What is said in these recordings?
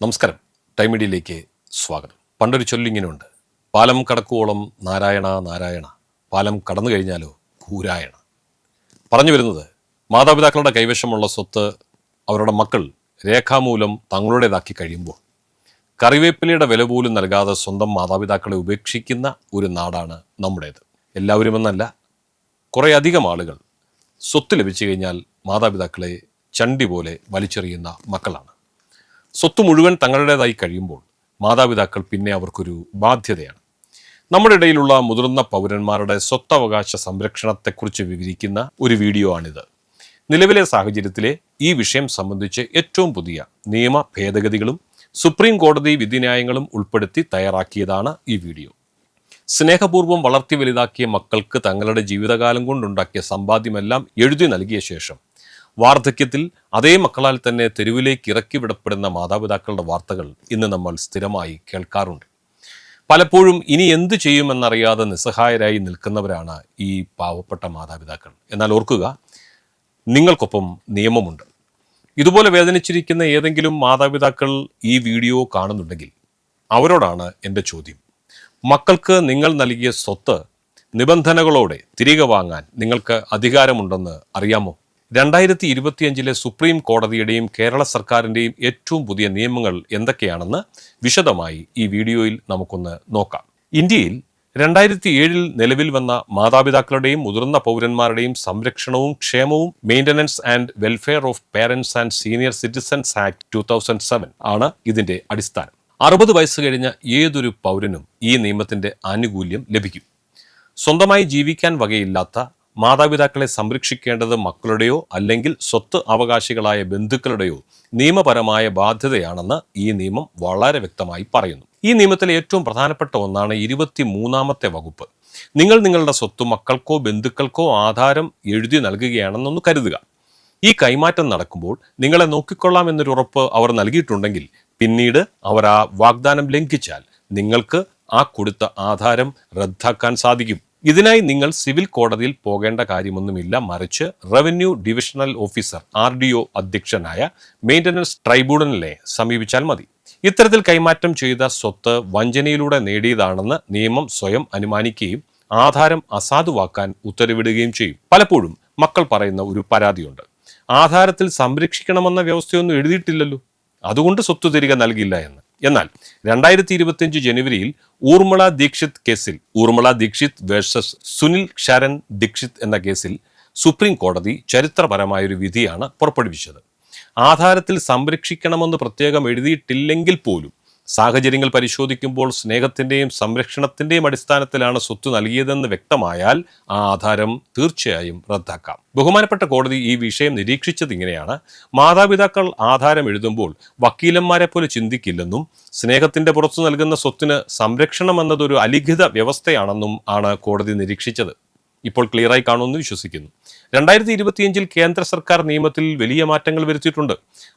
നമസ്കാരം. ടൈം മീഡിയയിലേക്ക് സ്വാഗതം. പണ്ടൊരു ചൊല്ലിങ്ങനെയുണ്ട്, പാലം കടക്കുവോളം നാരായണ നാരായണ, പാലം കടന്നു കഴിഞ്ഞാലോ കൂരായണ. പറഞ്ഞു വരുന്നത്, മാതാപിതാക്കളുടെ കൈവശമുള്ള സ്വത്ത് അവരുടെ മക്കൾ രേഖാമൂലം തങ്ങളുടേതാക്കി കഴിയുമ്പോൾ കറിവേപ്പിലയുടെ വില പോലും നൽകാതെ സ്വന്തം മാതാപിതാക്കളെ ഉപേക്ഷിക്കുന്ന ഒരു നാടാണ് നമ്മുടേത്. എല്ലാവരുമെന്നല്ല, കുറേ അധികം ആളുകൾ സ്വത്ത് ലഭിച്ചു കഴിഞ്ഞാൽ മാതാപിതാക്കളെ ചണ്ടി പോലെ വലിച്ചെറിയുന്ന മക്കളാണ്. സ്വത്ത് മുഴുവൻ തങ്ങളുടേതായി കഴിയുമ്പോൾ മാതാപിതാക്കൾ പിന്നെ അവർക്കൊരു ബാധ്യതയാണ്. നമ്മുടെ ഇടയിലുള്ള മുതിർന്ന പൗരന്മാരുടെ സ്വത്തവകാശ സംരക്ഷണത്തെക്കുറിച്ച് വിവരിക്കുന്ന ഒരു വീഡിയോ ആണിത്. നിലവിലെ സാഹചര്യത്തിലെ ഈ വിഷയം സംബന്ധിച്ച് ഏറ്റവും പുതിയ നിയമ ഭേദഗതികളും സുപ്രീം കോടതി വിധിന്യായങ്ങളും ഉൾപ്പെടുത്തി തയ്യാറാക്കിയതാണ് ഈ വീഡിയോ. സ്നേഹപൂർവ്വം വളർത്തി വലുതാക്കിയ മക്കൾക്ക് തങ്ങളുടെ ജീവിതകാലം കൊണ്ടുണ്ടാക്കിയ സമ്പാദ്യമെല്ലാം എഴുതി നൽകിയ ശേഷം വാർദ്ധക്യത്തിൽ അതേ മക്കളാൽ തന്നെ തെരുവിലേക്ക് ഇറക്കി വിടപ്പെടുന്ന മാതാപിതാക്കളുടെ വാർത്തകൾ ഇന്ന് നമ്മൾ സ്ഥിരമായി കേൾക്കാറുണ്ട്. പലപ്പോഴും ഇനി എന്തു ചെയ്യുമെന്നറിയാതെ നിസ്സഹായരായി നിൽക്കുന്നവരാണ് ഈ പാവപ്പെട്ട മാതാപിതാക്കൾ. എന്നാൽ ഓർക്കുക, നിങ്ങൾക്കൊപ്പം നിയമമുണ്ട്. ഇതുപോലെ വേദനിച്ചിരിക്കുന്ന ഏതെങ്കിലും മാതാപിതാക്കൾ ഈ വീഡിയോ കാണുന്നുണ്ടെങ്കിൽ അവരോടാണ് എൻ്റെ ചോദ്യം. മക്കൾക്ക് നിങ്ങൾ നൽകിയ സ്വത്ത് നിബന്ധനകളോടെ തിരികെ വാങ്ങാൻ നിങ്ങൾക്ക് അധികാരമുണ്ടെന്ന് അറിയാമോ? 2025 സുപ്രീം കോടതിയുടെയും കേരള സർക്കാരിൻ്റെയും ഏറ്റവും പുതിയ നിയമങ്ങൾ എന്തൊക്കെയാണെന്ന് വിശദമായി ഈ വീഡിയോയിൽ നമുക്കൊന്ന് നോക്കാം. ഇന്ത്യയിൽ 2007 നിലവിൽ വന്ന മാതാപിതാക്കളുടെയും മുതിർന്ന പൗരന്മാരുടെയും സംരക്ഷണവും ക്ഷേമവും maintenance and welfare of parents and senior citizens act 2007 ആണ് ഇതിൻ്റെ അടിസ്ഥാനം. 60 വയസ്സ് കഴിഞ്ഞ ഏതൊരു പൗരനും ഈ നിയമത്തിൻ്റെ ആനുകൂല്യം ലഭിക്കും. സ്വന്തമായി ജീവിക്കാൻ വകയില്ലാത്ത മാതാപിതാക്കളെ സംരക്ഷിക്കേണ്ടത് മക്കളുടെയോ അല്ലെങ്കിൽ സ്വത്ത് അവകാശികളായ ബന്ധുക്കളുടെയോ നിയമപരമായ ബാധ്യതയാണെന്ന് ഈ നിയമം വളരെ വ്യക്തമായി പറയുന്നു. ഈ നിയമത്തിലെ ഏറ്റവും പ്രധാനപ്പെട്ട ഒന്നാണ് 23ാമത്തെ വകുപ്പ്. നിങ്ങൾ നിങ്ങളുടെ സ്വത്ത് മക്കൾക്കോ ബന്ധുക്കൾക്കോ ആധാരം എഴുതി നൽകുകയാണെന്നൊന്ന് കരുതുക. ഈ കൈമാറ്റം നടക്കുമ്പോൾ നിങ്ങളെ നോക്കിക്കൊള്ളാം എന്നൊരു ഉറപ്പ് അവർ നൽകിയിട്ടുണ്ടെങ്കിൽ പിന്നീട് അവർ ആ വാഗ്ദാനം ലംഘിച്ചാൽ നിങ്ങൾക്ക് ആ കൊടുത്ത ആധാരം റദ്ദാക്കാൻ സാധിക്കും. ഇതിനായി നിങ്ങൾ സിവിൽ കോടതിയിൽ പോകേണ്ട കാര്യമൊന്നുമില്ല. മറിച്ച് റവന്യൂ ഡിവിഷണൽ ഓഫീസർ RDO അധ്യക്ഷനായ മെയിൻ്റനൻസ് ട്രൈബ്യൂണലിനെ സമീപിച്ചാൽ മതി. ഇത്തരത്തിൽ കൈമാറ്റം ചെയ്ത സ്വത്ത് വഞ്ചനയിലൂടെ നേടിയതാണെന്ന് നിയമം സ്വയം അനുമാനിക്കുകയും ആധാരം അസാധുവാക്കാൻ ഉത്തരവിടുകയും ചെയ്യും. പലപ്പോഴും മക്കൾ പറയുന്ന ഒരു പരാതിയുണ്ട്, ആധാരത്തിൽ സംരക്ഷിക്കണമെന്ന വ്യവസ്ഥയൊന്നും എഴുതിയിട്ടില്ലല്ലോ, അതുകൊണ്ട് സ്വത്ത് തിരികെ നൽകില്ല എന്ന്. എന്നാൽ 2025 ജനുവരിയിൽ ഊർമിള ദീക്ഷിത് കേസിൽ, ഊർമിള ദീക്ഷിത് വേഴ്സസ് സുനിൽ ശരൺ ദീക്ഷിത് എന്ന കേസിൽ സുപ്രീം കോടതി ചരിത്രപരമായൊരു വിധിയാണ് പുറപ്പെടുവിച്ചത്. ആധാരത്തിൽ സംരക്ഷിക്കണമെന്ന് പ്രത്യേകം എഴുതിയിട്ടില്ലെങ്കിൽ പോലും സാഹചര്യങ്ങൾ പരിശോധിക്കുമ്പോൾ സ്നേഹത്തിൻ്റെയും സംരക്ഷണത്തിൻ്റെയും അടിസ്ഥാനത്തിലാണ് സ്വത്ത് നൽകിയതെന്ന് വ്യക്തമായാൽ ആ ആധാരം തീർച്ചയായും റദ്ദാക്കാം. ബഹുമാനപ്പെട്ട കോടതി ഈ വിഷയം നിരീക്ഷിച്ചത് ഇങ്ങനെയാണ്: മാതാപിതാക്കൾ ആധാരം എഴുതുമ്പോൾ വക്കീലന്മാരെ പോലെ ചിന്തിക്കില്ലെന്നും സ്നേഹത്തിൻ്റെ പുറത്തു നൽകുന്ന സ്വത്തിന് സംരക്ഷണം എന്നതൊരു അലിഖിത വ്യവസ്ഥയാണെന്നും ആണ് കോടതി നിരീക്ഷിച്ചത്. ഇപ്പോൾ ക്ലിയറായി കാണുമെന്ന് വിശ്വസിക്കുന്നു. 2025 കേന്ദ്ര സർക്കാർ നിയമത്തിൽ വലിയ മാറ്റങ്ങൾ വരുത്തിയിട്ടുണ്ട്.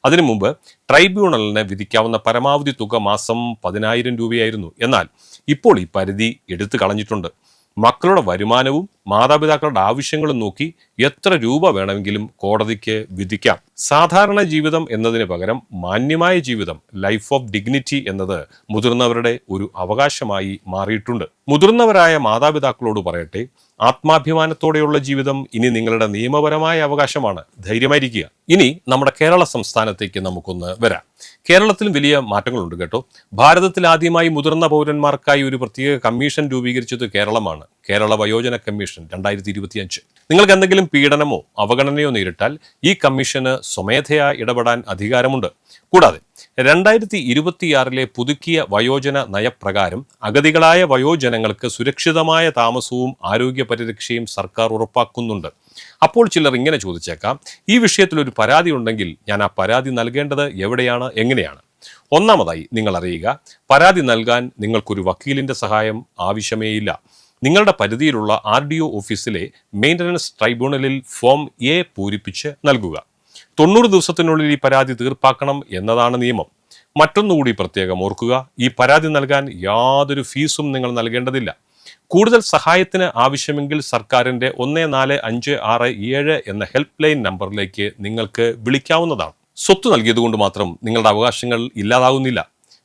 അതിനു മുമ്പ് ട്രൈബ്യൂണലിന് വിധിക്കാവുന്ന പരമാവധി തുക മാസം 10,000 രൂപയായിരുന്നു. എന്നാൽ ഇപ്പോൾ ഈ പരിധി എടുത്തു കളഞ്ഞിട്ടുണ്ട്. മക്കളുടെ വരുമാനവും മാതാപിതാക്കളുടെ ആവശ്യങ്ങളും നോക്കി എത്ര രൂപ വേണമെങ്കിലും കോടതിക്ക് വിധിക്കാം. സാധാരണ ജീവിതം എന്നതിന് പകരം മാന്യമായ ജീവിതം, ലൈഫ് ഓഫ് ഡിഗ്നിറ്റി എന്നത് മുതിർന്നവരുടെ ഒരു അവകാശമായി മാറിയിട്ടുണ്ട്. മുതിർന്നവരായ മാതാപിതാക്കളോട് പറയട്ടെ, ആത്മാഭിമാനത്തോടെയുള്ള ജീവിതം ഇനി നിങ്ങളുടെ നിയമപരമായ അവകാശമാണ്. ധൈര്യമായിരിക്കുക. ഇനി നമ്മുടെ കേരള സംസ്ഥാനത്തേക്ക് നമുക്കൊന്ന് വരാം. കേരളത്തിലും വലിയ മാറ്റങ്ങളുണ്ട് കേട്ടോ. ഭാരതത്തിൽ ആദ്യമായി മുതിർന്ന പൗരന്മാർക്കായി ഒരു പ്രത്യേക കമ്മീഷൻ രൂപീകരിച്ചത് കേരളമാണ്. കേരള വയോജന കമ്മീഷൻ 2025. നിങ്ങൾക്ക് എന്തെങ്കിലും പീഡനമോ അവഗണനയോ നേരിട്ടാൽ ഈ കമ്മീഷന് സ്വമേധയാ ഇടപെടാൻ അധികാരമുണ്ട്. കൂടാതെ 2026 പുതുക്കിയ വയോജന നയപ്രകാരം അഗതികളായ വയോജനങ്ങൾക്ക് സുരക്ഷിതമായ താമസവും ആരോഗ്യ പരിരക്ഷയും സർക്കാർ ഉറപ്പാക്കുന്നുണ്ട്. അപ്പോൾ ചിലർ ഇങ്ങനെ ചോദിച്ചേക്കാം, ഈ വിഷയത്തിൽ ഒരു പരാതി ഉണ്ടെങ്കിൽ ഞാൻ ആ പരാതി നൽകേണ്ടത് എവിടെയാണ്, എങ്ങനെയാണ്? ഒന്നാമതായി നിങ്ങൾ അറിയുക, പരാതി നൽകാൻ നിങ്ങൾക്കൊരു വക്കീലിന്റെ സഹായം ആവശ്യമേയില്ല. നിങ്ങളുടെ പരിധിയിലുള്ള RDO ഓഫീസിലെ മെയിൻ്റനൻസ് ട്രൈബ്യൂണലിൽ ഫോം A പൂരിപ്പിച്ച് നൽകുക. 90 ദിവസത്തിനുള്ളിൽ ഈ പരാതി തീർപ്പാക്കണം എന്നതാണ് നിയമം. മറ്റൊന്നുകൂടി പ്രത്യേകം ഓർക്കുക, ഈ പരാതി നൽകാൻ യാതൊരു ഫീസും നിങ്ങൾ നൽകേണ്ടതില്ല. കൂടുതൽ സഹായത്തിന് ആവശ്യമെങ്കിൽ സർക്കാരിൻ്റെ 145667 എന്ന ഹെൽപ്പ് ലൈൻ നമ്പറിലേക്ക് നിങ്ങൾക്ക് വിളിക്കാവുന്നതാണ്. സ്വത്ത് നൽകിയതുകൊണ്ട് മാത്രം നിങ്ങളുടെ അവകാശങ്ങൾ ഇല്ലാതാകുന്നില്ല.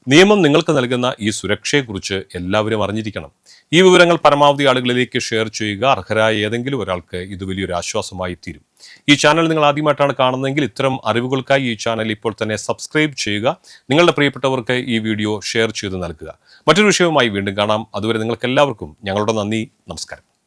നിയമം നിങ്ങൾക്ക് നൽകുന്ന ഈ സുരക്ഷയെക്കുറിച്ച് എല്ലാവരും അറിഞ്ഞിരിക്കണം. ഈ വിവരങ്ങൾ പരമാവധി ആളുകളിലേക്ക് ഷെയർ ചെയ്യുക. അർഹരായ ഏതെങ്കിലും ഒരാൾക്ക് ഇത് വലിയൊരു ആശ്വാസമായി തീരും. ഈ ചാനൽ നിങ്ങൾ ആദ്യമായിട്ടാണ് കാണുന്നതെങ്കിൽ ഇത്തരം അറിവുകൾക്കായി ഈ ചാനൽ ഇപ്പോൾ തന്നെ സബ്സ്ക്രൈബ് ചെയ്യുക. നിങ്ങളുടെ പ്രിയപ്പെട്ടവർക്ക് ഈ വീഡിയോ ഷെയർ ചെയ്ത് നൽകുക. മറ്റൊരു വിഷയവുമായി വീണ്ടും കാണാം. അതുവരെ നിങ്ങൾക്ക് എല്ലാവർക്കും ഞങ്ങളുടെ നന്ദി, നമസ്കാരം.